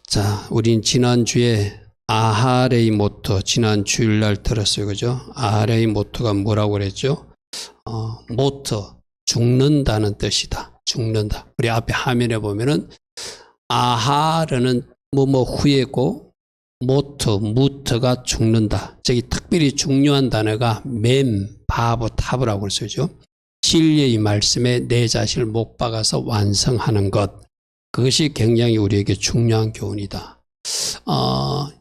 자, 우린 지난주에 아하레이 모토, 지난 주일날 들었어요. 그죠? 아하레이 모토가 뭐라고 그랬죠? 모토, 죽는다는 뜻이다. 죽는다. 우리 앞에 화면에 보면은 아하르는 뭐뭐 후에고 모토, 무트가 죽는다. 저기 특별히 중요한 단어가 바브, 타브라고 쓰죠. 진리의 말씀에 내 자신을 못 박아서 완성하는 것. 그것이 굉장히 우리에게 중요한 교훈이다.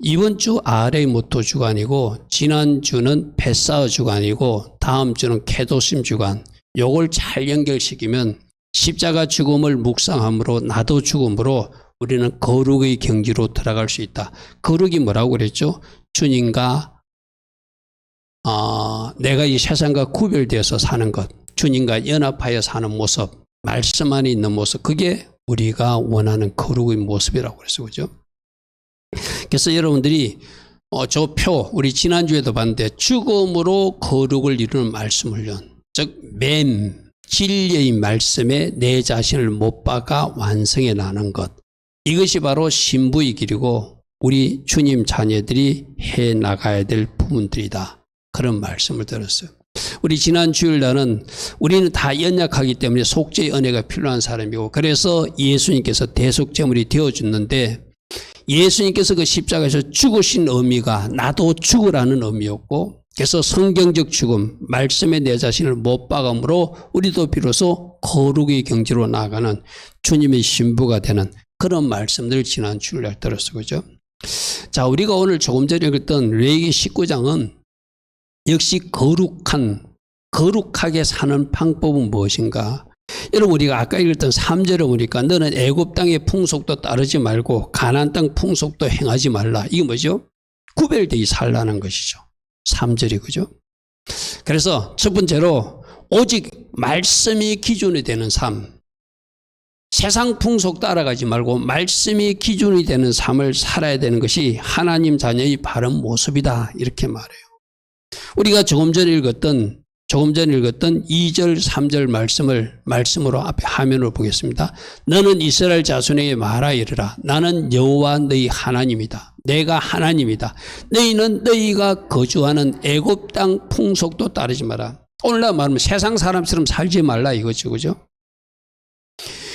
이번 주 아하레이 모토 주간이고 지난주는 베사어 주간이고 다음 주는 케도심 주간. 요걸 잘 연결시키면 십자가 죽음을 묵상함으로 나도 죽음으로 우리는 거룩의 경지로 들어갈 수 있다. 거룩이 뭐라고 그랬죠? 주님과 내가 이 세상과 구별되어서 사는 것, 주님과 연합하여 사는 모습, 말씀 안에 있는 모습, 그게 우리가 원하는 거룩의 모습이라고 그랬어요. 그죠? 그래서 여러분들이 저 표, 우리 지난주에도 봤는데 죽음으로 거룩을 이루는 말씀 훈련, 즉 진리의 말씀에 내 자신을 못 박아 완성해 나가는 것, 이것이 바로 신부의 길이고 우리 주님 자녀들이 해 나가야 될 부분들이다. 그런 말씀을 들었어요. 우리 지난 주일날은 우리는 다 연약하기 때문에 속죄의 은혜가 필요한 사람이고 그래서 예수님께서 대속제물이 되어줬는데 예수님께서 그 십자가에서 죽으신 의미가 나도 죽으라는 의미였고 그래서 성경적 죽음, 말씀에 내 자신을 못 박음으로 우리도 비로소 거룩의 경지로 나아가는 주님의 신부가 되는 그런 말씀들을 지난 주일날 들었어요. 그죠? 자, 우리가 오늘 조금 전에 읽었던 레위기 19장은 역시 거룩하게 사는 방법은 무엇인가? 여러분 우리가 아까 읽었던 3절을 보니까 너는 애굽 땅의 풍속도 따르지 말고 가나안 땅 풍속도 행하지 말라. 이게 뭐죠? 구별되게 살라는 것이죠. 3절이 그죠? 그래서 첫 번째로 오직 말씀이 기준이 되는 삶. 세상 풍속 따라가지 말고 말씀이 기준이 되는 삶을 살아야 되는 것이 하나님 자녀의 바른 모습이다. 이렇게 말해요. 우리가 조금 전에 읽었던 2절, 3절 말씀으로 앞에 화면을 보겠습니다. 너는 이스라엘 자손에게 말하 이르라. 나는 여호와 너희 하나님이다. 내가 하나님이다. 너희는 너희가 거주하는 애굽 땅 풍속도 따르지 마라. 오늘날 말하면 세상 사람처럼 살지 말라 이거죠. 그죠?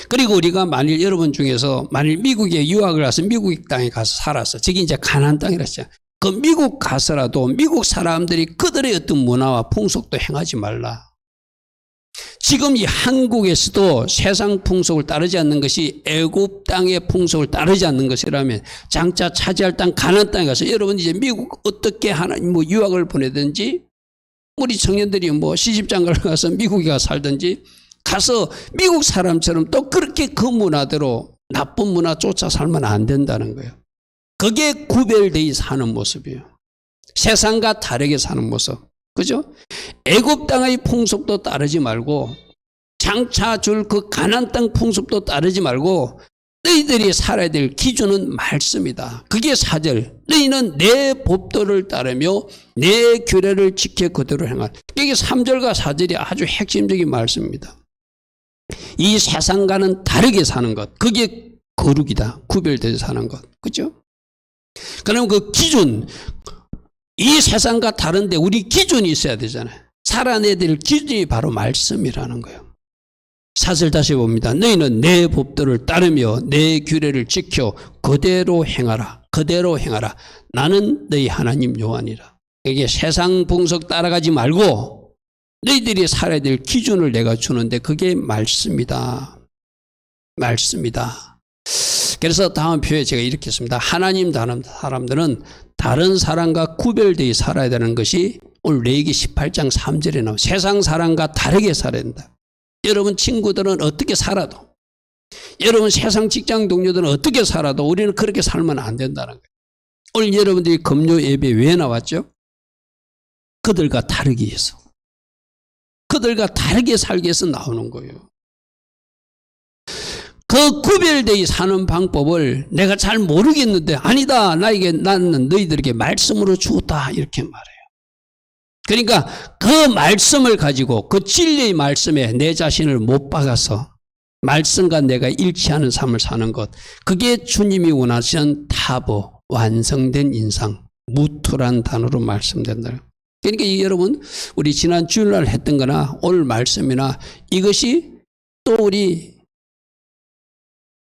그리고 우리가 만일 여러분 중에서 만일 미국에 유학을 가서 미국 땅에 가서 살았어. 저기 이제 가나안 땅이랬죠. 그 미국 가서라도 미국 사람들이 그들의 어떤 문화와 풍속도 행하지 말라. 지금 이 한국에서도 세상 풍속을 따르지 않는 것이 애굽 땅의 풍속을 따르지 않는 것이라면 장차 차지할 땅 가나안 땅에 가서 여러분 이제 미국 어떻게 하나님 유학을 보내든지 우리 청년들이 시집장가를 가서 미국에 가서 살든지 가서 미국 사람처럼 또 그렇게 그 문화대로 나쁜 문화 쫓아 살면 안 된다는 거예요. 그게 구별되어 사는 모습이에요. 세상과 다르게 사는 모습. 그죠? 애굽 땅의 풍속도 따르지 말고 장차 줄 그 가나안 땅 풍속도 따르지 말고 너희들이 살아야 될 기준은 말씀이다. 그게 4절. 너희는 내 법도를 따르며 내 규례를 지켜 그대로 행하라. 이게 3절과 4절이 아주 핵심적인 말씀입니다. 이 세상과는 다르게 사는 것. 그게 거룩이다. 구별돼서 사는 것. 그죠? 그럼 그 기준, 이 세상과 다른데 우리 기준이 있어야 되잖아요. 살아내야 될 기준이 바로 말씀이라는 거예요. 4절 다시 봅니다. 너희는 내 법도를 따르며 내 규례를 지켜 그대로 행하라. 그대로 행하라. 나는 너희 하나님 여호와니라. 이게 세상 풍속 따라가지 말고 너희들이 살아야 될 기준을 내가 주는데 그게 말씀이다. 말씀이다. 그래서 다음 표에 제가 이렇게 했습니다. 하나님 다른 사람들은 다른 사람과 구별되어 살아야 되는 것이 오늘 레위기 18장 3절에 나오는 세상 사람과 다르게 살아야 된다. 여러분 친구들은 어떻게 살아도 여러분 세상 직장 동료들은 어떻게 살아도 우리는 그렇게 살면 안 된다는 거예요. 오늘 여러분들이 금요 예배 왜 나왔죠? 그들과 다르게 해서 그들과 다르게 살기 위해서 나오는 거예요. 그 구별되어 사는 방법을 내가 잘 모르겠는데 아니다. 나는 너희들에게 말씀으로 주었다. 이렇게 말해요. 그러니까 그 말씀을 가지고 그 진리의 말씀에 내 자신을 못 박아서 말씀과 내가 일치하는 삶을 사는 것. 그게 주님이 원하시는 타보, 완성된 인상, 무투란 단어로 말씀된다. 그러니까 여러분, 우리 지난 주일날 했던 거나 오늘 말씀이나 이것이 또 우리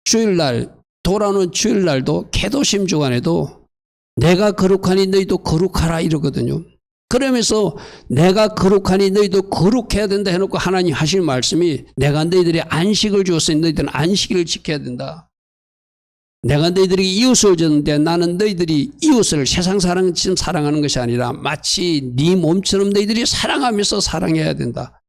주일날, 돌아오는 주일날도 계도심 주간에도 내가 거룩하니 너희도 거룩하라 이러거든요. 그러면서 내가 거룩하니 너희도 거룩해야 된다 해놓고 하나님 하실 말씀이 내가 너희들이 안식을 주었으니 너희들은 안식일을 지켜야 된다. 내가 너희들에게 이웃을 줬는데 나는 너희들이 이웃을 세상 사람처럼 사랑하는 것이 아니라 마치 네 몸처럼 너희들이 사랑하면서 사랑해야 된다.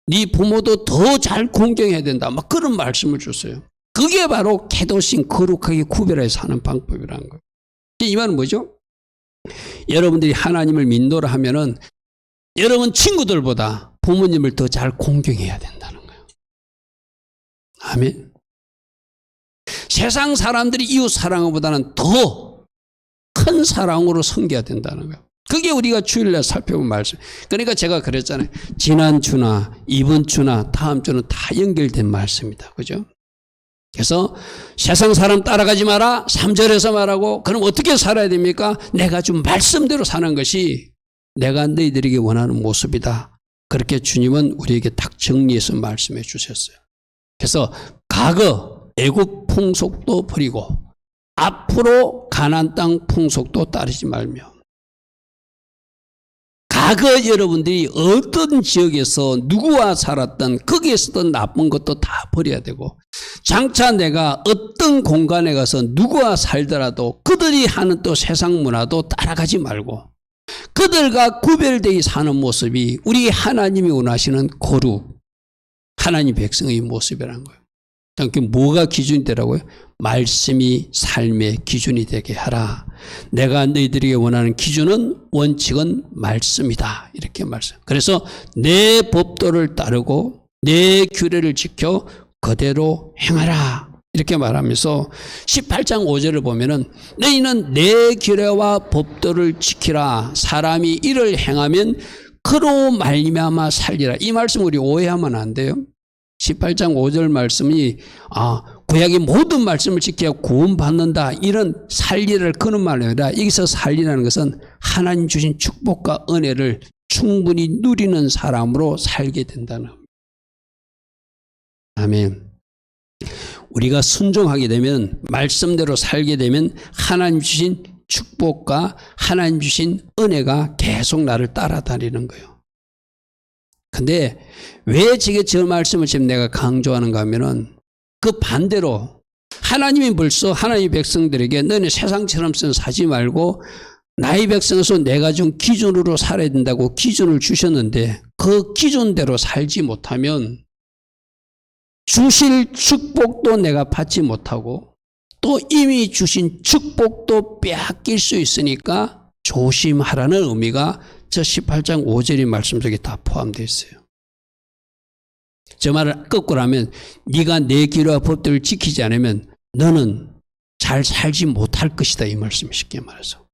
네 부모도 더 잘 공경해야 된다. 막 그런 말씀을 줬어요. 그게 바로 계도심 거룩하게 구별해서 사는 방법이라는 거예요. 이 말은 뭐죠? 여러분들이 하나님을 믿노라 하면은 여러분 친구들보다 부모님을 더 잘 공경해야 된다는 거예요. 아멘. 세상 사람들이 이웃 사랑보다는 더 큰 사랑으로 섬겨야 된다는 거예요. 그게 우리가 주일날 살펴본 말씀. 그러니까 제가 그랬잖아요. 지난 주나 이번 주나 다음 주는 다 연결된 말씀이다. 그죠? 그래서 세상 사람 따라가지 마라. 3절에서 말하고 그럼 어떻게 살아야 됩니까? 내가 준 말씀대로 사는 것이 내가 너희들에게 원하는 모습이다. 그렇게 주님은 우리에게 딱 정리해서 말씀해 주셨어요. 그래서 과거 애굽 풍속도 버리고 앞으로 가나안 땅 풍속도 따르지 말며 과거 여러분들이 어떤 지역에서 누구와 살았던 거기에서도 나쁜 것도 다 버려야 되고 장차 내가 어떤 공간에 가서 누구와 살더라도 그들이 하는 또 세상 문화도 따라가지 말고 그들과 구별되어 사는 모습이 우리 하나님이 원하시는 거룩 하나님 백성의 모습이라는 거예요. 그러니까 뭐가 기준이 되라고요? 말씀이 삶의 기준이 되게 하라. 내가 너희들에게 원하는 기준은 원칙은 말씀이다. 이렇게 말씀. 그래서 내 법도를 따르고 내 규례를 지켜 그대로 행하라. 이렇게 말하면서 18장 5절을 보면은 너희는 내 규례와 법도를 지키라. 사람이 이를 행하면 그로 말미암아 살리라. 이 말씀 우리 오해하면 안 돼요. 18장 5절 말씀이 구약의 모든 말씀을 지켜야 구원받는다. 이런 살리를 그런 말이 아니라 여기서 살리라는 것은 하나님 주신 축복과 은혜를 충분히 누리는 사람으로 살게 된다는 겁니다. 아멘. 우리가 순종하게 되면 말씀대로 살게 되면 하나님 주신 축복과 하나님 주신 은혜가 계속 나를 따라다니는 거예요. 근데 왜 지금 저 말씀을 지금 내가 강조하는가 하면은 그 반대로 하나님이 벌써 하나님의 백성들에게 너네 세상처럼 사지 말고 나의 백성에서 내가 준 기준으로 살아야 된다고 기준을 주셨는데 그 기준대로 살지 못하면 주실 축복도 내가 받지 못하고 또 이미 주신 축복도 빼앗길 수 있으니까 조심하라는 의미가 저 18장 5절의 말씀 속에 다 포함되어 있어요. 저 말을 거꾸로 하면 네가 내 규례와 법들을 지키지 않으면 너는 잘 살지 못할 것이다. 이 말씀이 쉽게 말해서.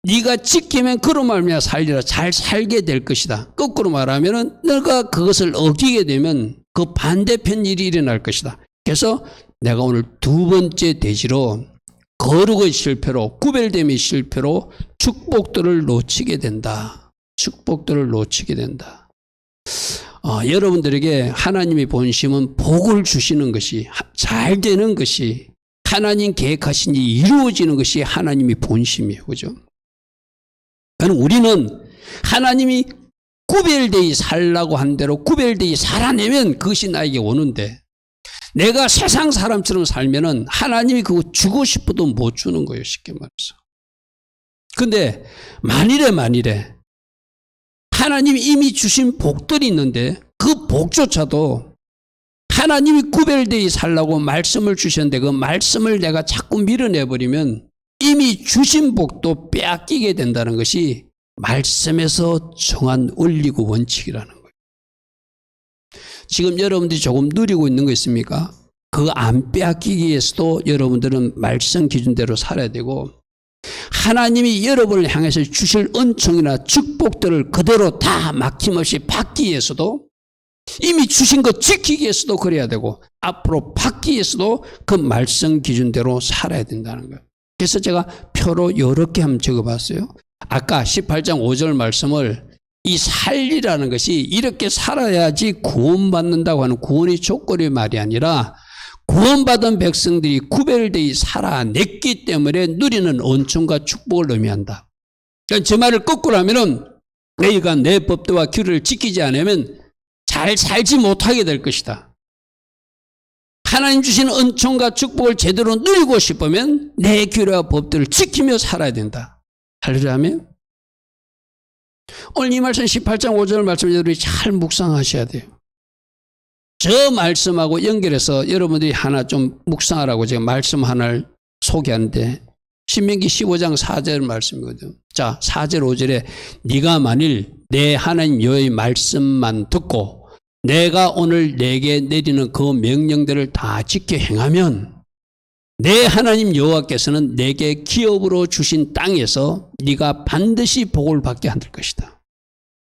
네가 지키면 그로 말미암아 살리라. 잘 살게 될 것이다. 거꾸로 말하면 너가 그것을 어기게 되면 그 반대편 일이 일어날 것이다. 그래서 내가 오늘 두 번째 대지로 거룩의 실패로 구별됨의 실패로 축복들을 놓치게 된다. 축복들을 놓치게 된다. 여러분들에게 하나님의 본심은 복을 주시는 것이 잘 되는 것이 하나님 계획하신 일이 이루어지는 것이 하나님의 본심이에요. 그죠? 그러니까 우리는 하나님이 구별되이 살라고 한 대로 구별되이 살아내면 그것이 나에게 오는데 내가 세상 사람처럼 살면은 하나님이 그거 주고 싶어도 못 주는 거예요. 쉽게 말해서. 근데 만일에 하나님이 이미 주신 복들이 있는데 그 복조차도 하나님이 구별되이 살라고 말씀을 주셨는데 그 말씀을 내가 자꾸 밀어내버리면 이미 주신 복도 빼앗기게 된다는 것이 말씀에서 정한 원리고 원칙이라는 거예요. 지금 여러분들이 조금 누리고 있는 거 있습니까? 그 안 빼앗기기 위해서도 여러분들은 말씀 기준대로 살아야 되고 하나님이 여러분을 향해서 주실 은총이나 축복들을 그대로 다 막힘없이 받기 위해서도 이미 주신 것 지키기 위해서도 그래야 되고 앞으로 받기 위해서도 그 말씀 기준대로 살아야 된다는 거예요. 그래서 제가 표로 이렇게 한번 적어봤어요. 아까 18장 5절 말씀을 이 살리라는 것이 이렇게 살아야지 구원받는다고 하는 구원의 조건의 말이 아니라 구원받은 백성들이 구별되이 살아냈기 때문에 누리는 은총과 축복을 의미한다. 그러니까 제 말을 거꾸로 하면은 너희가 내 법도와 규례를 지키지 않으면 잘 살지 못하게 될 것이다. 하나님 주신 은총과 축복을 제대로 누리고 싶으면 내 규례와 법들을 지키며 살아야 된다. 할렐루야. 오늘 이 말씀 18장 5절 말씀 여러분이 잘 묵상하셔야 돼요. 저 말씀하고 연결해서 여러분들이 하나 좀 묵상하라고 제가 말씀 하나를 소개하는데 신명기 15장 4절 말씀이거든요. 자, 4절 5절에 네가 만일 내 하나님 여호와의 말씀만 듣고 내가 오늘 내게 내리는 그 명령들을 다 지켜 행하면 내 하나님 여호와께서는 내게 기업으로 주신 땅에서 네가 반드시 복을 받게 만들 것이다.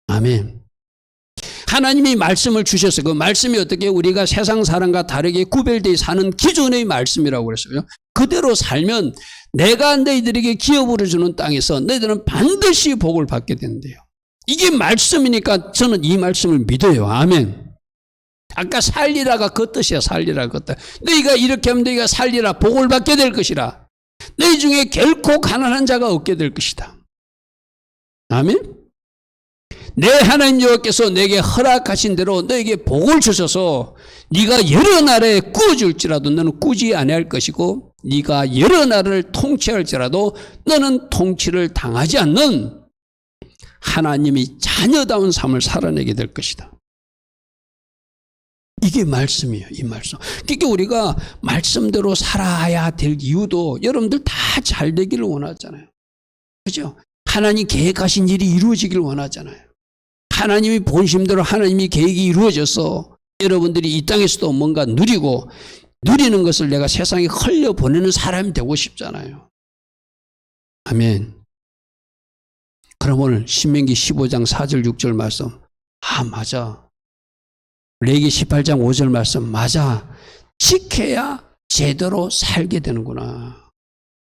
아멘. 하나님이 말씀을 주셔서 그 말씀이 어떻게 우리가 세상 사람과 다르게 구별되어 사는 기존의 말씀이라고 그랬어요. 그대로 살면 내가 너희들에게 기업으로 주는 땅에서 너희들은 반드시 복을 받게 된대요. 이게 말씀이니까 저는 이 말씀을 믿어요. 아멘. 아까 살리라가 그 뜻이야. 살리라 그 뜻. 너희가 이렇게 하면 너희가 살리라 복을 받게 될 것이라. 너희 중에 결코 가난한 자가 없게 될 것이다. 아멘. 내 하나님 여호와께서 내게 허락하신 대로 너에게 복을 주셔서 네가 여러 나라에 꾸어줄지라도 너는 꾸지 아니할 것이고 네가 여러 나라를 통치할지라도 너는 통치를 당하지 않는 하나님이 자녀다운 삶을 살아내게 될 것이다. 이게 말씀이에요. 이 말씀. 그러니까 우리가 말씀대로 살아야 될 이유도 여러분들 다 잘 되기를 원하잖아요. 그죠? 하나님 계획하신 일이 이루어지기를 원하잖아요. 하나님이 본심대로 하나님이 계획이 이루어져서 여러분들이 이 땅에서도 뭔가 누리고 누리는 것을 내가 세상에 흘려보내는 사람이 되고 싶잖아요. 아멘. 그럼 오늘 신명기 15장 4절 6절 말씀 맞아. 레위기 18장 5절 말씀 맞아. 지켜야 제대로 살게 되는구나.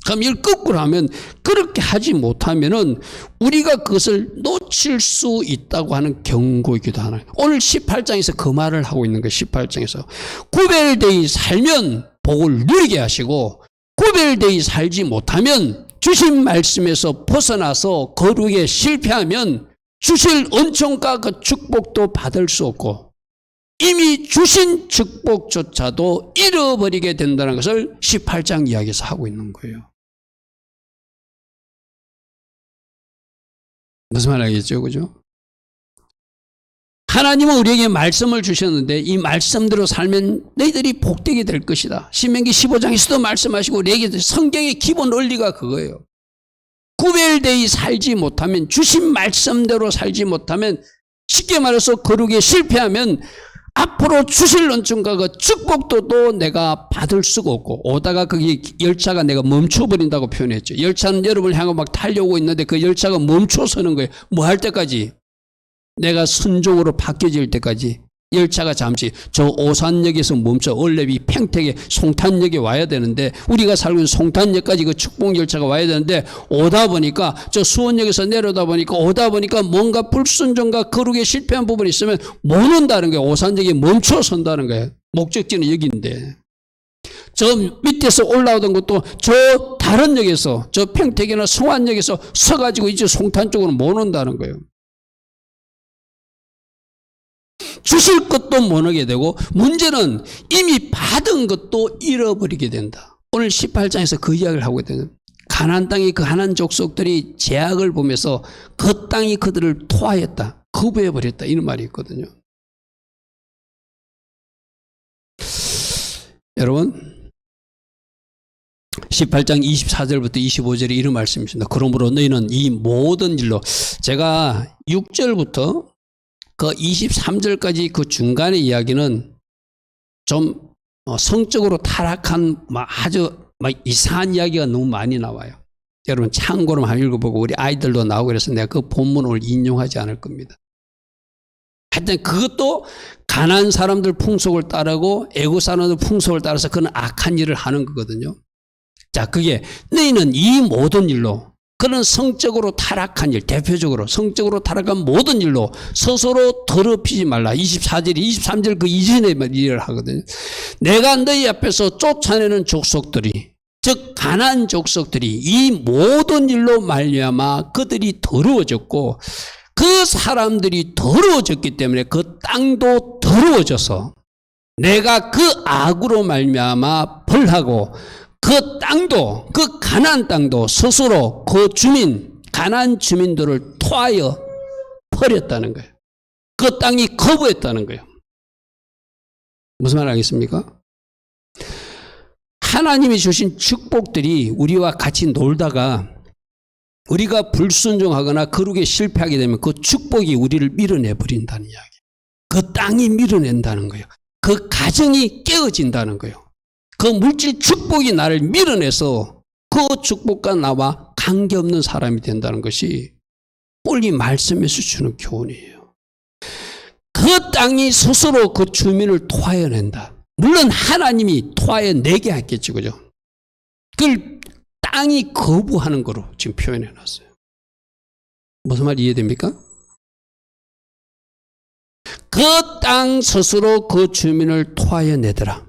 그럼 이걸 거꾸로 하면 그렇게 하지 못하면은 우리가 그것을 놓칠 수 있다고 하는 경고이기도 하나요. 오늘 18장에서 그 말을 하고 있는 거예요. 18장에서 구별되이 살면 복을 누리게 하시고 구별되이 살지 못하면 주신 말씀에서 벗어나서 거룩에 실패하면 주실 은총과 그 축복도 받을 수 없고 이미 주신 축복조차도 잃어버리게 된다는 것을 18장 이야기에서 하고 있는 거예요. 무슨 말 알겠죠? 그죠? 하나님은 우리에게 말씀을 주셨는데 이 말씀대로 살면 너희들이 복되게 될 것이다. 신명기 15장에서도 말씀하시고 레위기 성경의 기본 원리가 그거예요. 구별되이 살지 못하면 주신 말씀대로 살지 못하면 쉽게 말해서 거룩에 실패하면 앞으로 주실 은총과 그 축복도 또 내가 받을 수가 없고 오다가 거기 열차가 내가 멈춰버린다고 표현했죠. 열차는 여러분을 향하고 막 달려오고 있는데 그 열차가 멈춰서는 거예요. 뭐 할 때까지? 내가 순종으로 바뀌어질 때까지 열차가 잠시 저 오산역에서 멈춰 원래 이 평택에 송탄역에 와야 되는데 우리가 살고 있는 송탄역까지 그 축복열차가 와야 되는데 오다 보니까 저 수원역에서 내려다 보니까 오다 보니까 뭔가 불순종과 거룩에 실패한 부분이 있으면 못 온다는 거예요. 오산역에 멈춰 선다는 거예요. 목적지는 여기인데 저 밑에서 올라오던 것도 저 다른 역에서 저 평택이나 성안역에서 서가지고 이제 송탄 쪽으로 못 온다는 거예요. 주실 것도 못 하게 되고 문제는 이미 받은 것도 잃어버리게 된다. 오늘 18장에서 그 이야기를 하고 있거든요. 가나안 땅의 그 가나안 족속들이 재앙을 보면서 그 땅이 그들을 토하였다. 거부해버렸다. 이런 말이 있거든요. 여러분 18장 24절부터 25절에 이런 말씀이 있습니다. 그러므로 너희는 이 모든 일로 제가 6절부터 그 23절까지 그 중간의 이야기는 좀 성적으로 타락한 아주 이상한 이야기가 너무 많이 나와요. 여러분 참고로 한번 읽어보고 우리 아이들도 나오고 그래서 내가 그 본문을 인용하지 않을 겁니다. 하여튼 그것도 가난한 사람들 풍속을 따르고 애국 사람들 풍속을 따라서 그런 악한 일을 하는 거거든요. 자, 그게 너희는 이 모든 일로 그런 성적으로 타락한 일, 대표적으로 성적으로 타락한 모든 일로 스스로 더럽히지 말라. 23절 그 이전에 일을 하거든요. 내가 너희 앞에서 쫓아내는 족속들이, 즉 가난한 족속들이 이 모든 일로 말미암아 그들이 더러워졌고 그 사람들이 더러워졌기 때문에 그 땅도 더러워져서 내가 그 악으로 말미암아 벌하고 그 땅도, 그 가나안 땅도 스스로 그 주민, 가나안 주민들을 토하여 버렸다는 거예요. 그 땅이 거부했다는 거예요. 무슨 말 알겠습니까? 하나님이 주신 축복들이 우리와 같이 놀다가 우리가 불순종하거나 거룩에 실패하게 되면 그 축복이 우리를 밀어내버린다는 이야기. 그 땅이 밀어낸다는 거예요. 그 가정이 깨어진다는 거예요. 그 물질 축복이 나를 밀어내서 그 축복과 나와 관계없는 사람이 된다는 것이 오늘 이 말씀에서 주는 교훈이에요. 그 땅이 스스로 그 주민을 토하여낸다. 물론 하나님이 토하여내게 했겠죠. 그죠? 그걸 땅이 거부하는 거로 지금 표현해 놨어요. 무슨 말 이해됩니까? 그 땅 스스로 그 주민을 토하여내더라.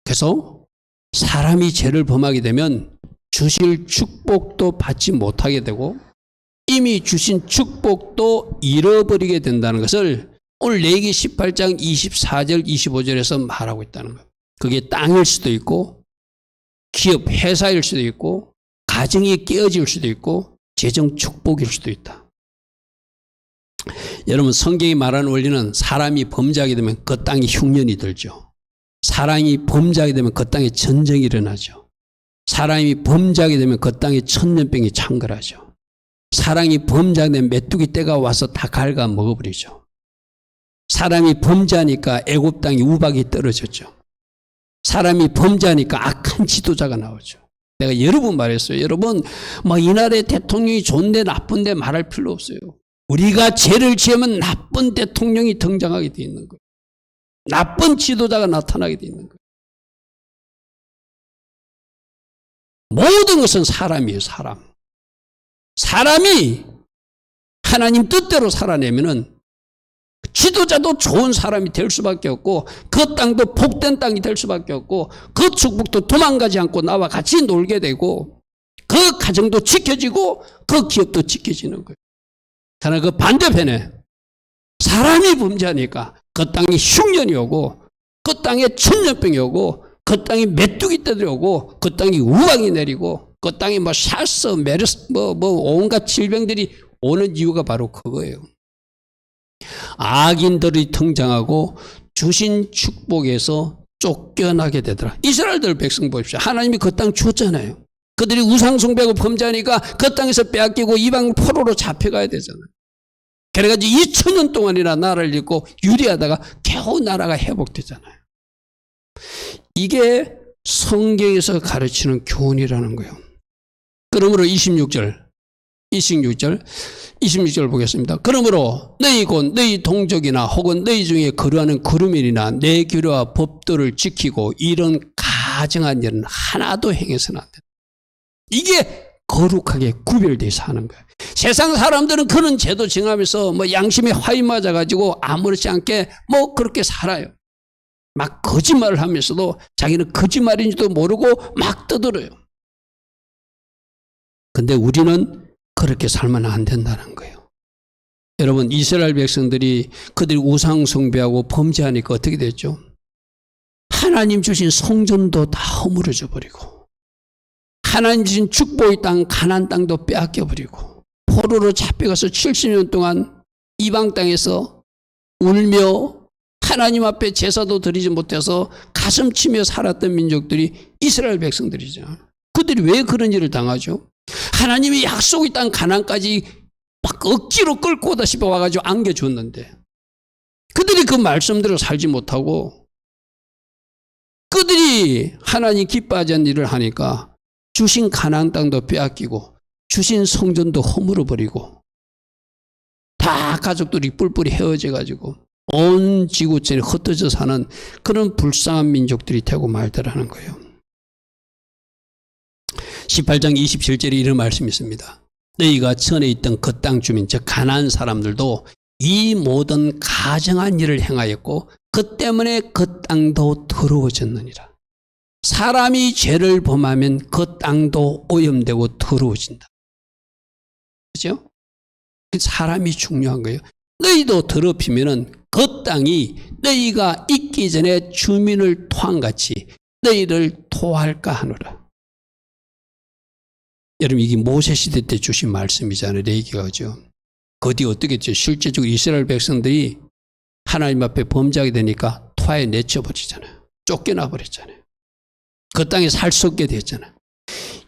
그래서 사람이 죄를 범하게 되면 주실 축복도 받지 못하게 되고 이미 주신 축복도 잃어버리게 된다는 것을 오늘 레위기 18장 24절 25절에서 말하고 있다는 거예요. 그게 땅일 수도 있고 기업 회사일 수도 있고 가정이 깨어질 수도 있고 재정 축복일 수도 있다. 여러분 성경이 말하는 원리는 사람이 범죄하게 되면 그 땅에 흉년이 들죠. 사람이 범죄하게 되면 그 땅에 전쟁이 일어나죠. 사람이 범죄하게 되면 그 땅에 천년병이 창궐하죠. 사람이 범죄하게 되면 메뚜기 떼가 와서 다 갉아 먹어버리죠. 사람이 범죄하니까 애굽 땅에 우박이 떨어졌죠. 사람이 범죄하니까 악한 지도자가 나오죠. 내가 여러 번 말했어요. 여러분 이 나라의 대통령이 좋은데 나쁜데 말할 필요 없어요. 우리가 죄를 지으면 나쁜 대통령이 등장하게 돼 있는 거예요. 나쁜 지도자가 나타나게 돼 있는 거예요. 모든 것은 사람이에요. 사람이 하나님 뜻대로 살아내면은 지도자도 좋은 사람이 될 수밖에 없고 그 땅도 복된 땅이 될 수밖에 없고 그 축복도 도망가지 않고 나와 같이 놀게 되고 그 가정도 지켜지고 그 기업도 지켜지는 거예요. 그러나 그 반대편에 사람이 범죄하니까 그 땅에 흉년이 오고 그 땅에 천년병이 오고 그 땅에 메뚜기 떼들이 오고 그 땅에 우박이 내리고 그 땅에 샤스, 메르스 온갖 질병들이 오는 이유가 바로 그거예요. 악인들이 등장하고 주신 축복에서 쫓겨나게 되더라. 이스라엘들 백성 보십시오. 하나님이 그 땅 줬잖아요. 그들이 우상숭배하고 범죄하니까 그 땅에서 빼앗기고 이방 포로로 잡혀가야 되잖아요. 그래가지고 2000년 동안이나 나라를 잃고 유리하다가 겨우 나라가 회복되잖아요. 이게 성경에서 가르치는 교훈이라는 거예요. 그러므로 26절 보겠습니다. 그러므로 너희 곧 너희 동족이나 혹은 너희 중에 거류하는 거류민이나 내 규례와 법도를 지키고 이런 가증한 일은 하나도 행해서는 안 된다. 이게 거룩하게 구별돼서 하는 거예요. 세상 사람들은 그런 제도 정하면서 양심에 화이 맞아가지고 아무렇지 않게 그렇게 살아요. 막 거짓말을 하면서도 자기는 거짓말인지도 모르고 막 떠들어요. 근데 우리는 그렇게 살면 안 된다는 거예요. 여러분 이스라엘 백성들이 그들이 우상 숭배하고 범죄하니까 어떻게 됐죠? 하나님 주신 성전도 다 허물어져 버리고 하나님 주신 축복의 땅 가나안 땅도 빼앗겨 버리고 포로로 잡혀가서 70년 동안 이방 땅에서 울며 하나님 앞에 제사도 드리지 못해서 가슴 치며 살았던 민족들이 이스라엘 백성들이죠. 그들이 왜 그런 일을 당하죠? 하나님이 약속의 땅 가나안까지 막 억지로 끌고 오다시피 와가지고 안겨줬는데 그들이 그 말씀대로 살지 못하고 그들이 하나님 기뻐하지 않는 일을 하니까 주신 가나안 땅도 빼앗기고 주신 성전도 허물어버리고 다 가족들이 뿔뿔이 헤어져 가지고 온 지구촌에 흩어져 사는 그런 불쌍한 민족들이 되고 말더라는 거예요. 18장 27절에 이런 말씀이 있습니다. 너희가 전에 있던 그 땅 주민 즉 가나안 사람들도 이 모든 가정한 일을 행하였고 그 때문에 그 땅도 더러워졌느니라. 사람이 죄를 범하면 그 땅도 오염되고 더러워진다. 그렇죠? 사람이 중요한 거예요. 너희도 더럽히면은 그 땅이 너희가 있기 전에 주민을 토한 같이 너희를 토할까 하노라. 여러분 이게 모세 시대 때 주신 말씀이잖아요. 레위기가죠. 그뒤 어떻게 했죠? 실제적으로 이스라엘 백성들이 하나님 앞에 범죄하게 되니까 토하에 내쳐버리잖아요. 쫓겨나 버렸잖아요. 그 땅에 살 수 없게 됐잖아요.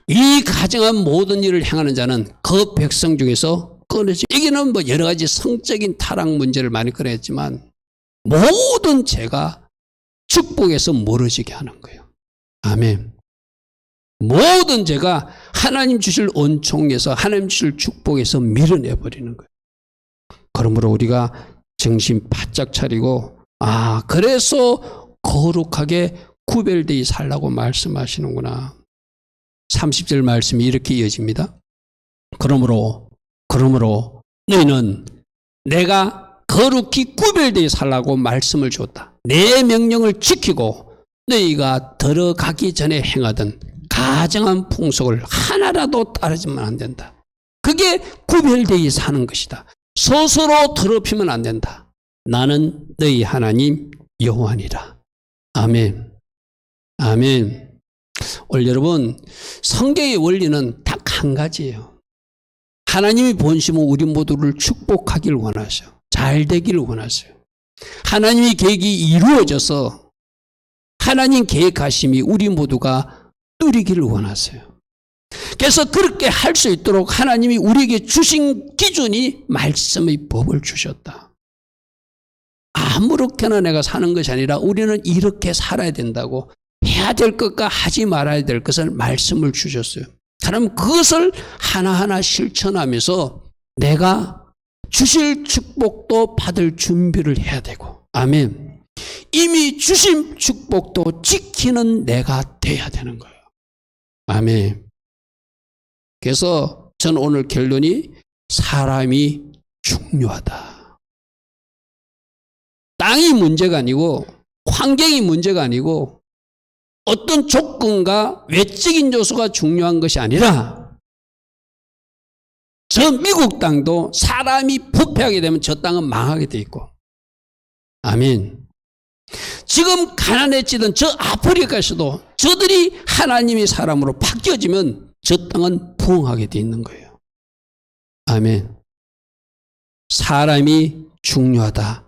이 가정한 모든 일을 행하는 자는 그 백성 중에서 끊어지. 여기는 뭐 여러 가지 성적인 타락 문제를 많이 꺼냈지만 모든 죄가 축복에서 멀어지게 하는 거예요. 아멘. 모든 죄가 하나님 주실 은총에서 하나님 주실 축복에서 밀어내버리는 거예요. 그러므로 우리가 정신 바짝 차리고 그래서 거룩하게 구별되어 살라고 말씀하시는구나. 30절 말씀이 이렇게 이어집니다. 그러므로 너희는 내가 거룩히 구별되어 살라고 말씀을 줬다. 내 명령을 지키고 너희가 들어가기 전에 행하던 가정한 풍속을 하나라도 따르지만 안 된다. 그게 구별되어 사는 것이다. 스스로 더럽히면 안 된다. 나는 너희 하나님 여호와니라. 아멘. 아멘. 오늘 여러분 성경의 원리는 딱 한 가지예요. 하나님의 본심은 우리 모두를 축복하기를 원하셔. 잘 되기를 원하세요. 하나님의 계획이 이루어져서 하나님 계획하심이 우리 모두가 누리기를 원하세요. 그래서 그렇게 할 수 있도록 하나님이 우리에게 주신 기준이 말씀의 법을 주셨다. 아무렇게나 내가 사는 것이 아니라 우리는 이렇게 살아야 된다고 해야 될 것과 하지 말아야 될 것을 말씀을 주셨어요. 그럼 그것을 하나하나 실천하면서 내가 주실 축복도 받을 준비를 해야 되고 아멘. 이미 주신 축복도 지키는 내가 돼야 되는 거예요. 아멘. 그래서 저는 오늘 결론이 사람이 중요하다. 땅이 문제가 아니고 환경이 문제가 아니고 어떤 조건과 외적인 요소가 중요한 것이 아니라 저 미국 땅도 사람이 부패하게 되면 저 땅은 망하게 돼 있고 아멘. 지금 가난해지던 저 아프리카에서도 저들이 하나님의 사람으로 바뀌어지면 저 땅은 부흥하게 돼 있는 거예요. 아멘. 사람이 중요하다.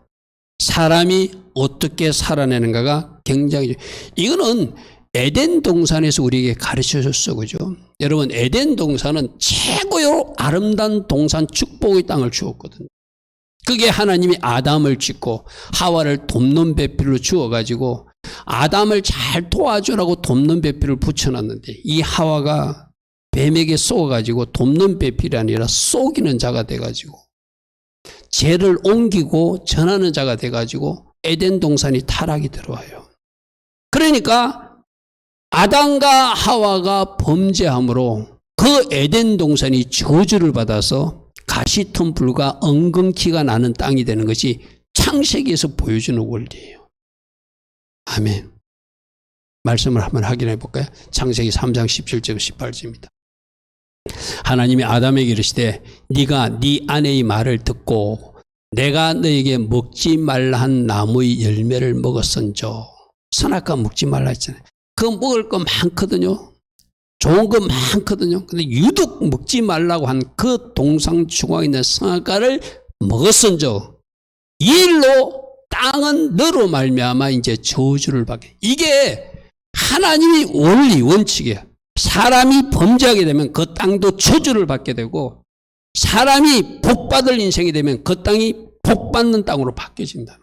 사람이 어떻게 살아내는가가 굉장히 이거는 에덴 동산에서 우리에게 가르쳐 줬어. 그죠? 여러분 에덴 동산은 최고로 아름다운 동산 축복의 땅을 주었거든요. 그게 하나님이 아담을 짓고 하와를 돕는 배필로 주어가지고 아담을 잘 도와주라고 돕는 배필을 붙여놨는데 이 하와가 뱀에게 쏘아가지고 돕는 배필이 아니라 쏘기는 자가 돼가지고 죄를 옮기고 전하는 자가 돼가지고 에덴 동산이 타락이 들어와요. 그러니까 아담과 하와가 범죄함으로 그 에덴 동산이 저주를 받아서 가시덤불과 엉겅퀴가 나는 땅이 되는 것이 창세기에서 보여주는 원리예요. 아멘. 말씀을 한번 확인해 볼까요? 창세기 3장 17절 18절입니다. 하나님이 아담에게 이르시되 네가 네 아내의 말을 듣고 내가 너에게 먹지 말라 한 나무의 열매를 먹었은저. 선악과 먹지 말라 했잖아요. 그거 먹을 거 많거든요. 좋은 거 많거든요. 근데 유독 먹지 말라고 한 그 동상 중앙에 있는 선악과를 먹었은저 이 일로 땅은 너로 말미암아 이제 저주를 받게. 이게 하나님의 원리 원칙이에요. 사람이 범죄하게 되면 그 땅도 저주를 받게 되고 사람이 복받을 인생이 되면 그 땅이 복받는 땅으로 바뀌어진다.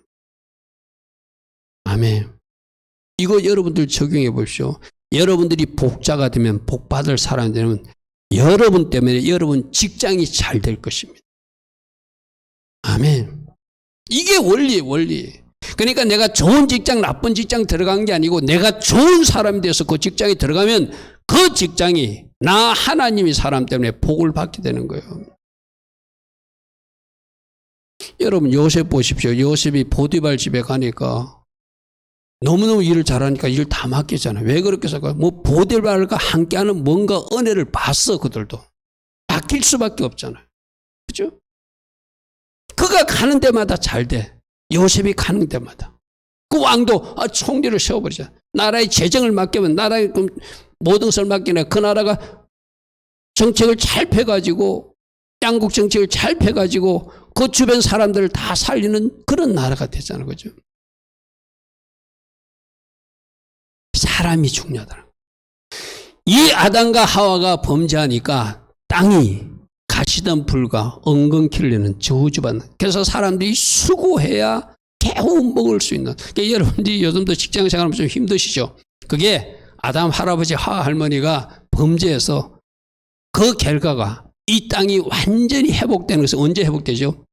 아멘. 이거 여러분들 적용해 보십시오. 여러분들이 복자가 되면 복받을 사람이 되면 여러분 때문에 여러분 직장이 잘 될 것입니다. 아멘. 이게 원리예요, 원리. 그러니까 내가 좋은 직장, 나쁜 직장 들어간 게 아니고 내가 좋은 사람이 돼서 그 직장에 들어가면 그 직장이 나 하나님이 사람 때문에 복을 받게 되는 거예요. 여러분 요셉 보십시오. 요셉이 보디발 집에 가니까 너무너무 일을 잘하니까 일 다 맡기잖아요. 왜 그렇게 생각해요? 뭐 보디발과 함께하는 뭔가 은혜를 봤어. 그들도 맡길 수밖에 없잖아요. 그죠? 그가 가는 데마다 잘 돼. 요셉이 가는 데마다. 그 왕도 총리를 세워버리자. 나라의 재정을 맡기면 나라의 모든 것을 맡기네. 그 나라가 정책을 잘 펴가지고 양국 정책을 잘 펴가지고 그 주변 사람들을 다 살리는 그런 나라가 됐잖아요. 그죠? 사람이 중요하다. 이 아담과 하와가 범죄하니까 땅이 가시덤불과 엉겅퀴를 내는 저주받는. 그래서 사람들이 수고해야 겨우 먹을 수 있는. 그러니까 여러분들이 요즘도 직장 생활하면 좀 힘드시죠? 그게 아담 할아버지 하와 할머니가 범죄해서 그 결과가 이 땅이 완전히 회복되는 것은 언제 회복되죠?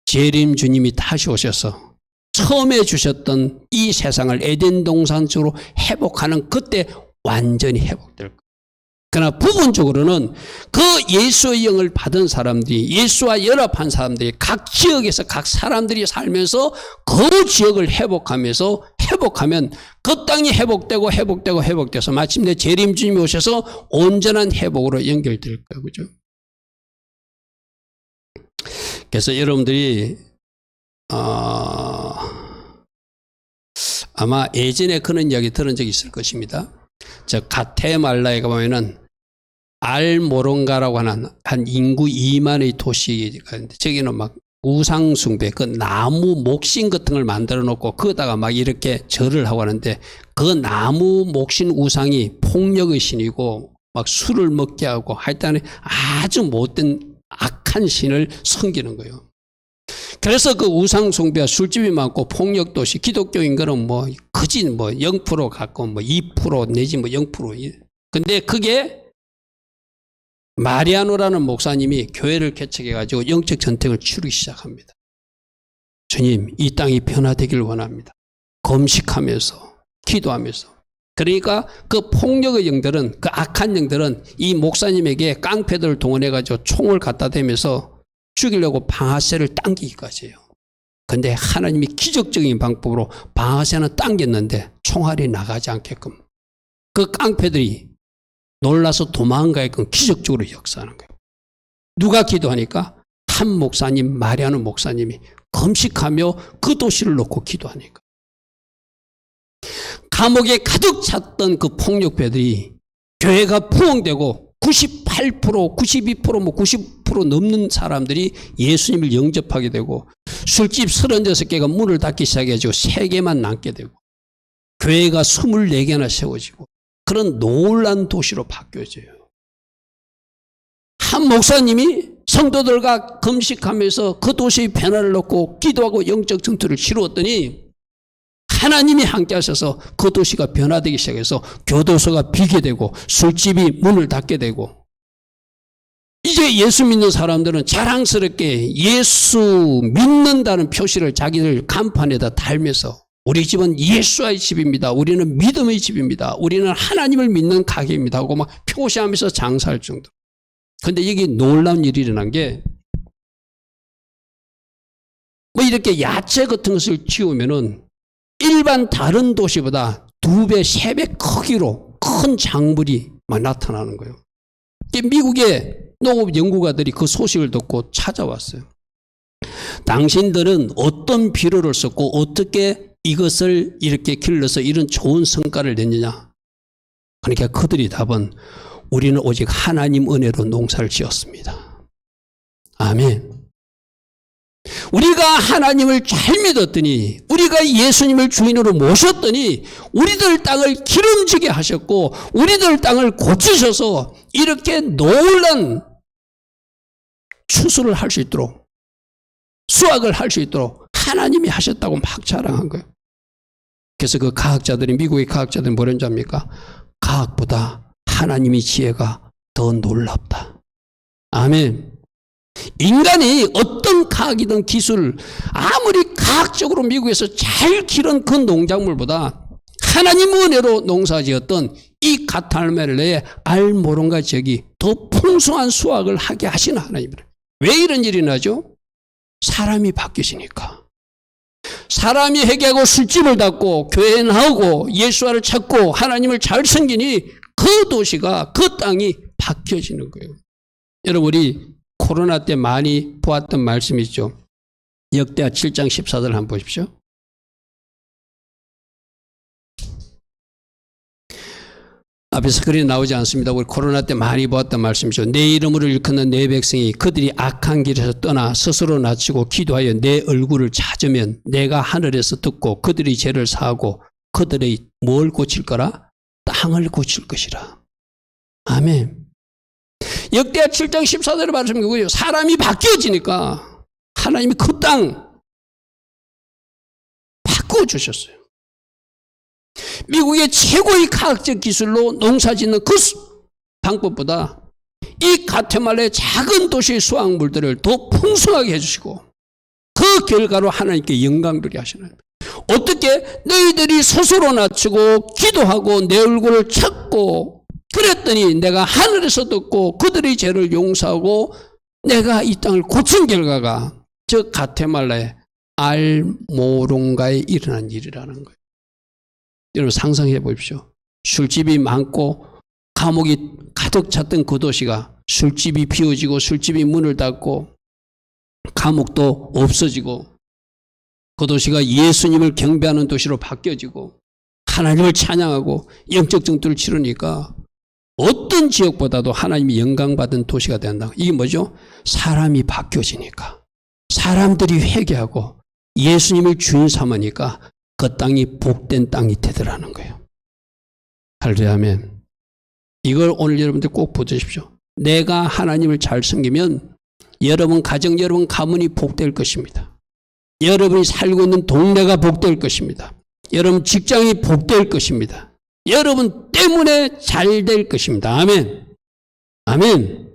재림 주님이 다시 오셔서 처음에 주셨던 이 세상을 에덴 동산처로 회복하는 그때 완전히 회복될 거예요. 그러나 부분적으로는 그 예수의 영을 받은 사람들이, 예수와 연합한 사람들이 각 지역에서 각 사람들이 살면서 그 지역을 회복하면서 회복하면 그 땅이 회복돼서 마침내 재림 주님이 오셔서 온전한 회복으로 연결될 거예요. 그죠? 그래서 여러분들이 아마 예전에 그런 이야기 들은 적이 있을 것입니다. 저 가테말라에 가보면은 알모론가라고 하는 한 인구 2만의 도시가 있는데 저기는 막 우상숭배, 그 나무 목신 같은 걸 만들어 놓고 거기다가 막 이렇게 절을 하고 하는데 그 나무 목신 우상이 폭력의 신이고 막 술을 먹게 하고 하여튼 아주 못된 악한 신을 섬기는 거예요. 그래서 그 우상숭배와 술집이 많고 폭력도시, 기독교인 거는 뭐 거짓 뭐 0% 갖고 뭐 2% 내지 뭐 0%. 근데 그게 마리아노라는 목사님이 교회를 개척해가지고 영적 전쟁을 치르기 시작합니다. 주님, 이 땅이 변화되기를 원합니다. 금식하면서, 기도하면서. 그러니까 그 폭력의 영들은, 그 악한 영들은 이 목사님에게 깡패들을 동원해가지고 총을 갖다 대면서 죽이려고 방아쇠를 당기기까지 해요. 근데 하나님이 기적적인 방법으로 방아쇠는 당겼는데 총알이 나가지 않게끔 그 깡패들이 놀라서 도망가게끔 기적적으로 역사하는 거예요. 누가 기도하니까? 한 목사님, 마리아노 목사님이 금식하며 그 도시를 놓고 기도하니까. 감옥에 가득 찼던 그 폭력배들이 교회가 부흥되고 98%, 92%, 뭐 90% 넘는 사람들이 예수님을 영접하게 되고 술집 36개가 문을 닫기 시작해가지고 3개만 남게 되고 교회가 24개나 세워지고 그런 놀란 도시로 바뀌어져요. 한 목사님이 성도들과 금식하면서 그 도시의 변화를 놓고 기도하고 영적 전투를 치루었더니 하나님이 함께 하셔서 그 도시가 변화되기 시작해서 교도소가 비게 되고 술집이 문을 닫게 되고 이제 예수 믿는 사람들은 자랑스럽게 예수 믿는다는 표시를 자기들 간판에다 달면서 우리 집은 예수의 집입니다. 우리는 믿음의 집입니다. 우리는 하나님을 믿는 가게입니다. 하고 막 표시하면서 장사할 정도. 근데 여기 놀라운 일이 일어난 게 뭐 이렇게 야채 같은 것을 키우면은 일반 다른 도시보다 2배, 3배 크기로 큰 작물이 막 나타나는 거예요. 미국의 농업 연구가들이 그 소식을 듣고 찾아왔어요. 당신들은 어떤 비료를 썼고 어떻게 이것을 이렇게 길러서 이런 좋은 성과를 냈느냐? 그러니까 그들이 답은 우리는 오직 하나님 은혜로 농사를 지었습니다. 아멘. 우리가 하나님을 잘 믿었더니 우리가 예수님을 주인으로 모셨더니 우리들 땅을 기름지게 하셨고 우리들 땅을 고치셔서 이렇게 놀란 추수를 할 수 있도록 수확을 할 수 있도록 하나님이 하셨다고 막 자랑한 거예요. 그래서 그 과학자들이 미국의 과학자들은 뭐라는 줄 압니까? 과학보다 하나님의 지혜가 더 놀랍다. 아멘. 인간이 어떤 과학이든 기술, 아무리 과학적으로 미국에서 잘 기른 그 농작물보다 하나님 은혜로 농사지었던 이 가탈멜레의 알모론과 지역이 더 풍성한 수확을 하게 하시는 하나님이래. 왜 이런 일이 나죠? 사람이 바뀌시니까. 사람이 회개하고 술집을 닫고 교회 나오고 예수와를 찾고 하나님을 잘 섬기니 그 도시가, 그 땅이 바뀌어지는 거예요. 여러분, 우리 코로나 때 많이 보았던 말씀이 있죠. 역대하 7장 14절 한번 보십시오. 앞에서 글이 나오지 않습니다. 우리 코로나 때 많이 보았던 말씀이죠. 내 이름으로 일컫는 내 백성이 그들이 악한 길에서 떠나 스스로 낮추고 기도하여 내 얼굴을 찾으면 내가 하늘에서 듣고 그들이 죄를 사하고 그들의 뭘 고칠 거라? 땅을 고칠 것이라. 아멘. 역대하 7장 14절의 말씀이 그거예요. 사람이 바뀌어지니까 하나님이 그 땅 바꿔주셨어요. 미국의 최고의 과학적 기술로 농사짓는 그 방법보다 이 가테말라의 작은 도시의 수확물들을 더 풍성하게 해주시고 그 결과로 하나님께 영광 돌게 하시는 거예요. 어떻게? 너희들이 스스로 낮추고 기도하고 내 얼굴을 찾고 그랬더니 내가 하늘에서 듣고 그들의 죄를 용서하고 내가 이 땅을 고친 결과가 저 가테말라의 알모론가에 일어난 일이라는 거예요. 여러분 상상해 보십시오. 술집이 많고 감옥이 가득 찼던 그 도시가 술집이 비워지고 술집이 문을 닫고 감옥도 없어지고 그 도시가 예수님을 경배하는 도시로 바뀌어지고 하나님을 찬양하고 영적 전투를 치르니까 어떤 지역보다도 하나님이 영광받은 도시가 된다. 이게 뭐죠? 사람이 바뀌어지니까 사람들이 회개하고 예수님을 주인 삼으니까 그 땅이 복된 땅이 되더라는 거예요. 할렐루야 아멘. 이걸 오늘 여러분들 꼭 보십시오. 내가 하나님을 잘 섬기면 여러분 가정, 여러분 가문이 복될 것입니다. 여러분이 살고 있는 동네가 복될 것입니다. 여러분 직장이 복될 것입니다. 여러분 때문에 잘 될 것입니다. 아멘. 아멘.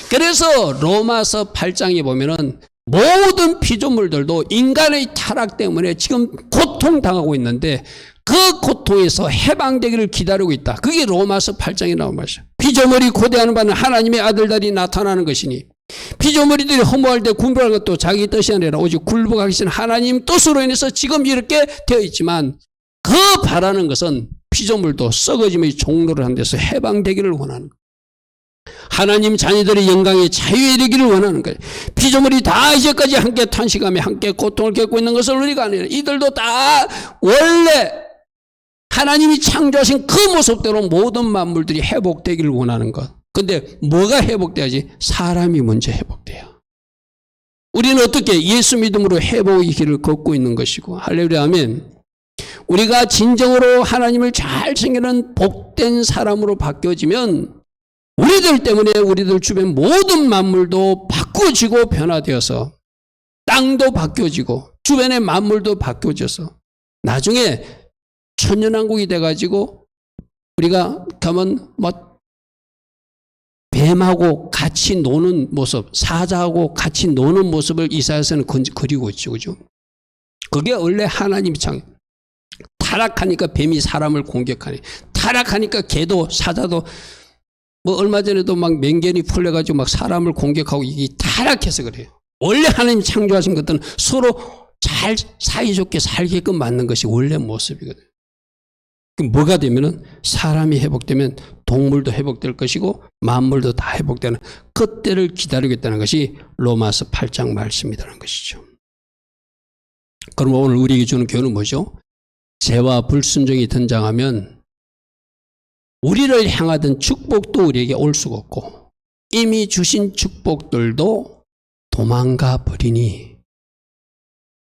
그래서 로마서 8장에 보면은 모든 피조물들도 인간의 타락 때문에 지금 고통당하고 있는데 그 고통에서 해방되기를 기다리고 있다. 그게 로마서 8장에 나온 말이죠. 피조물이 고대하는 바는 하나님의 아들들이 나타나는 것이니 피조물이들이 허무할 때 굴복하는 것도 자기 뜻이 아니라 오직 굴복하신 하나님 뜻으로 인해서 지금 이렇게 되어 있지만 그 바라는 것은 피조물도 썩어짐의 종로를 한 데서 해방되기를 원하는 거예요. 하나님 자녀들의 영광의 자유에 이르기를 원하는 거예요. 피조물이 다 이제까지 함께 탄식하며 함께 고통을 겪고 있는 것을 우리가 아니라 이들도 다 원래 하나님이 창조하신 그 모습대로 모든 만물들이 회복되기를 원하는 것. 근데 뭐가 회복돼야지? 사람이 먼저 회복돼요. 우리는 어떻게? 예수 믿음으로 회복의 길을 걷고 있는 것이고 할렐루야 아멘. 우리가 진정으로 하나님을 잘 섬기는 복된 사람으로 바뀌어지면 우리들 때문에 우리들 주변 모든 만물도 바꾸어지고 변화되어서 땅도 바뀌어지고 주변의 만물도 바뀌어져서 나중에 천년왕국이 돼가지고 우리가 가면 뭐 뱀하고 같이 노는 모습, 사자하고 같이 노는 모습을 이사야서는 그리고 있죠. 그죠? 그게 원래 하나님이 타락하니까 뱀이 사람을 공격하니 타락하니까 개도 사자도 뭐 얼마 전에도 막 맹견이 풀려가지고 막 사람을 공격하고 이게 타락해서 그래요. 원래 하나님 창조하신 것들은 서로 잘 사이좋게 살게끔 만든 것이 원래 모습이거든요. 뭐가 되면은 사람이 회복되면 동물도 회복될 것이고 만물도 다 회복되는 그때를 기다리겠다는 것이 로마서 8장 말씀이라는 것이죠. 그럼 오늘 우리에게 주는 교훈은 뭐죠? 죄와 불순종이 등장하면 우리를 향하던 축복도 우리에게 올 수가 없고 이미 주신 축복들도 도망가 버리니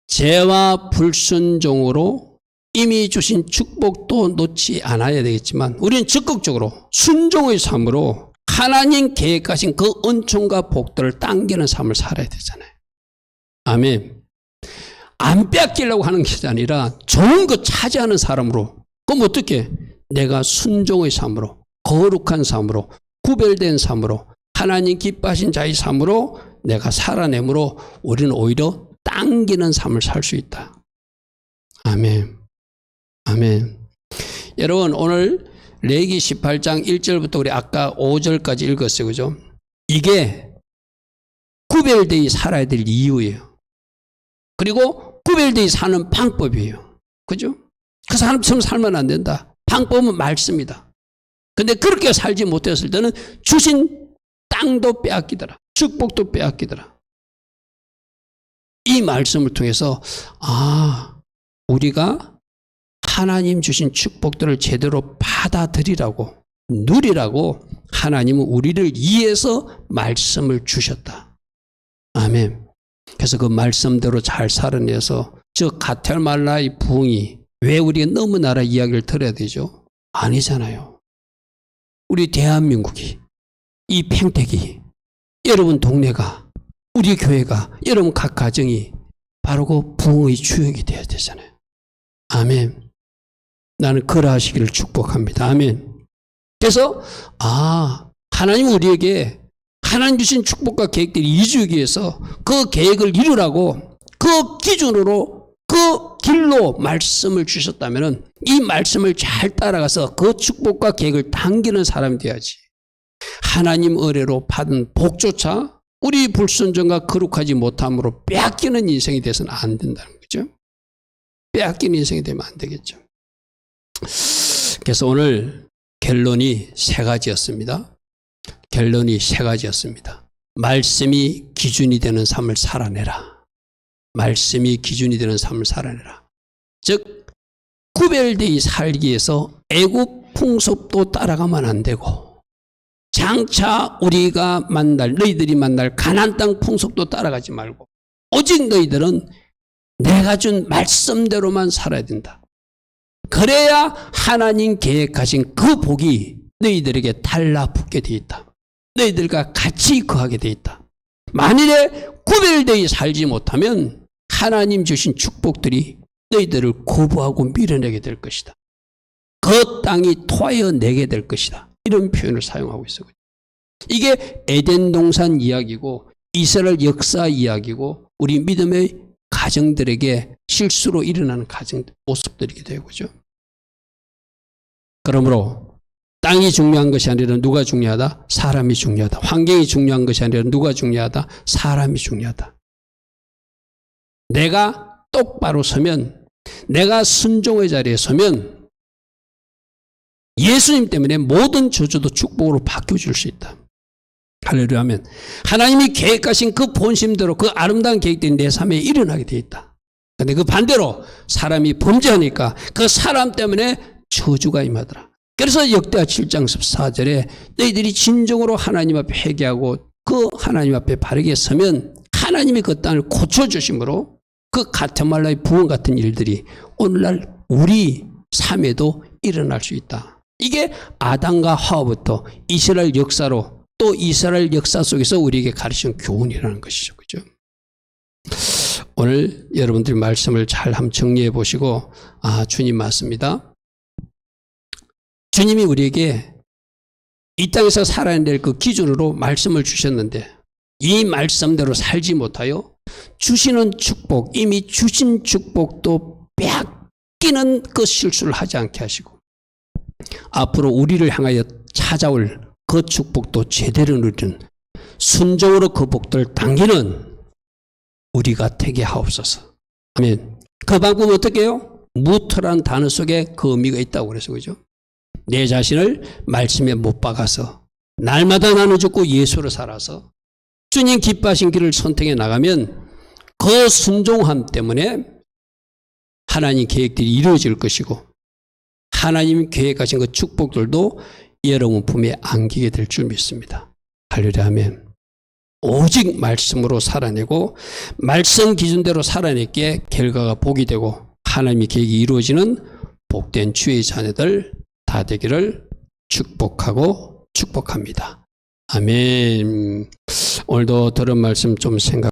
죄와 불순종으로 이미 주신 축복도 놓지 않아야 되겠지만 우리는 적극적으로 순종의 삶으로 하나님 계획하신 그 은총과 복들을 당기는 삶을 살아야 되잖아요. 아멘. 안 뺏기려고 하는 게 아니라 좋은 거 차지하는 사람으로. 그럼 어떻게? 내가 순종의 삶으로 거룩한 삶으로 구별된 삶으로 하나님 기뻐하신 자의 삶으로 내가 살아내므로 우리는 오히려 당기는 삶을 살 수 있다. 아멘. 아멘. 여러분, 오늘 레위기 18장 1절부터 우리 아까 5절까지 읽었어요. 그죠? 이게 구별되어 살아야 될 이유예요. 그리고 구별되어 사는 방법이에요. 그죠? 그 사람처럼 살면 안 된다. 방법은 말씀이다. 근데 그렇게 살지 못했을 때는 주신 땅도 빼앗기더라. 축복도 빼앗기더라. 이 말씀을 통해서 우리가 하나님 주신 축복들을 제대로 받아들이라고, 누리라고 하나님은 우리를 위해서 말씀을 주셨다. 아멘. 그래서 그 말씀대로 잘 살아내서 저 가텔말라의 부흥이 왜 우리가 너무 나라 이야기를 들어야 되죠? 아니잖아요. 우리 대한민국이, 이 평택이, 여러분 동네가, 우리 교회가, 여러분 각 가정이 바로 그 부흥의 주역이 되어야 되잖아요. 아멘. 나는 그러하시기를 축복합니다. 아멘. 그래서 하나님 우리에게 하나님 주신 축복과 계획들이 이루기 위해서 그 계획을 이루라고 그 기준으로 그 길로 말씀을 주셨다면 이 말씀을 잘 따라가서 그 축복과 계획을 당기는 사람이 돼야지. 하나님 은혜로 받은 복조차 우리 불순종과 거룩하지 못함으로 빼앗기는 인생이 돼서는 안 된다는 거죠. 빼앗기는 인생이 되면 안 되겠죠. 그래서 오늘 결론이 세 가지였습니다. 결론이 세 가지였습니다. 말씀이 기준이 되는 삶을 살아내라. 말씀이 기준이 되는 삶을 살아내라. 즉 구별되어 살기 위해서 애국 풍습도 따라가면 안 되고 장차 우리가 너희들이 만날 가나안 땅 풍습도 따라가지 말고 오직 너희들은 내가 준 말씀대로만 살아야 된다. 그래야 하나님 계획하신 그 복이 너희들에게 달라붙게 되어 있다. 너희들과 같이 거하게 되어 있다. 만일에 구별되어 살지 못하면 하나님 주신 축복들이 너희들을 거부하고 밀어내게 될 것이다. 그 땅이 토하여 내게 될 것이다. 이런 표현을 사용하고 있어요. 이게 에덴 동산 이야기고 이스라엘 역사 이야기고 우리 믿음의 가정들에게 실수로 일어나는 가정 모습들이게 되고죠. 그러므로 땅이 중요한 것이 아니라 누가 중요하다? 사람이 중요하다. 환경이 중요한 것이 아니라 누가 중요하다? 사람이 중요하다. 내가 똑바로 서면, 내가 순종의 자리에 서면 예수님 때문에 모든 저주도 축복으로 바뀌어줄 수 있다. 할렐루야 하면 하나님이 계획하신 그 본심대로 그 아름다운 계획들이 내 삶에 일어나게 되어 있다. 그런데 그 반대로 사람이 범죄하니까 그 사람 때문에 저주가 임하더라. 그래서 역대하 7장 14절에 너희들이 진정으로 하나님 앞에 회개하고 그 하나님 앞에 바르게 서면 하나님이 그 땅을 고쳐주심으로 그 가테말라의 부흥 같은 일들이 오늘날 우리 삶에도 일어날 수 있다. 이게 아담과 하와부터 이스라엘 역사로 또 이스라엘 역사 속에서 우리에게 가르치는 교훈이라는 것이죠. 그죠? 오늘 여러분들이 말씀을 잘 한번 정리해 보시고 주님 맞습니다. 주님이 우리에게 이 땅에서 살아야 될 그 기준으로 말씀을 주셨는데 이 말씀대로 살지 못하여 주시는 축복, 이미 주신 축복도 빼앗기는 그 실수를 하지 않게 하시고 앞으로 우리를 향하여 찾아올 그 축복도 제대로 누리는 순종으로 그 복들을 당기는 우리가 되게 하옵소서. 아멘. 그 방법은 어떻게 해요? 무트라는 단어 속에 그 의미가 있다고 그래서 그죠? 내 자신을 말씀에 못 박아서 날마다 나눠 죽고 예수로 살아서 주님 기뻐하신 길을 선택해 나가면 그 순종함 때문에 하나님 계획들이 이루어질 것이고 하나님 계획하신 그 축복들도 여러분 품에 안기게 될 줄 믿습니다. 할렐루야 아멘. 오직 말씀으로 살아내고 말씀 기준대로 살아냈기에 결과가 복이 되고 하나님의 계획이 이루어지는 복된 주의 자녀들 다 되기를 축복하고 축복합니다. 아멘. 오늘도 들은 말씀 좀 생각